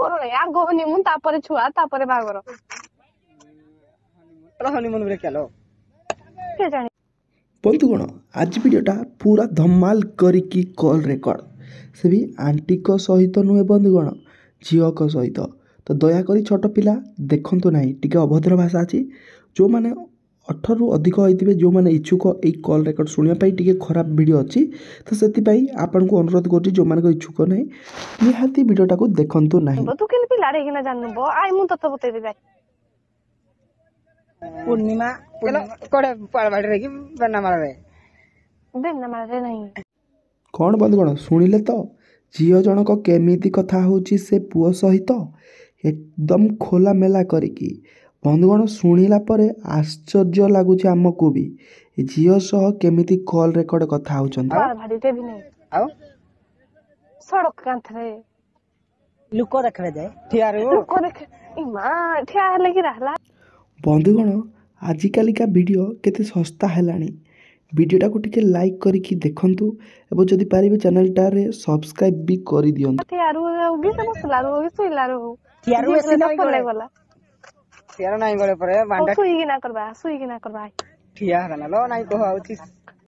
ଆଗରୁ ନାଇଁ ଆଗ ହନିମୁନ ତାପରେ ଛୁଆ ତାପରେ ବାହାଘର हनीमून ब्रेक चलो କିଏ ଜାଣି बंधुगण आज वीडियोटा पूरा धमाल करिकी कॉल रेकर्ड से भी आंटी को सहित नुहे बंधुगण झील को सहित तो दयाकोरी छोट पिला देखंतु नहीं टिके अभद्र भाषा अच्छी जो मैंने 18 रु अधिक होते जो मैंने इच्छुक यही कॉल रेकर्ड शुणापी टी खराब वीडियो अच्छी तो से आपन को अनुरोध कर जो मैंने इच्छुक नहीं निहाती वीडियोटा को देखंतु नहीं तू केन पिला देखिना जानबो आइ मु तते बतेबी जाय पूर्णिमा कोड़े पाड़बाड़ी रे कि बनमाल रे बेन मारे नहीं कौन बंधुगण शुणिले तो झील जनक केमिति कथा होची से पुओ सहित एकदम खोला मेला करिकी बंधुगण शुणिला परे आश्चर्य लगुच आमको भी झील सह केमिति कॉल रेकर्ड कथा होचंती पाड़ भाड़ी टे भी नहीं आओ सड़क कांथरे लुको देखले जाए ठियारू लोक देख इमा ठिया हेले कि रहला बंधुगण आजिकालिका वीडियो केते सस्ता हेलानी वीडियोटा को टिके लाइक करिकी देखंतु एवं जदि पारिबे चैनलटा रे सब्सक्राइब भी करि दियंतु ठियारू होगी से बसला होगी सुइला होगी ठियारू ऐसे नहीं पले गले गला ठियारू नहीं गले परे बांडा सुई की ना करबा ठिया हला लो नहीं को आउची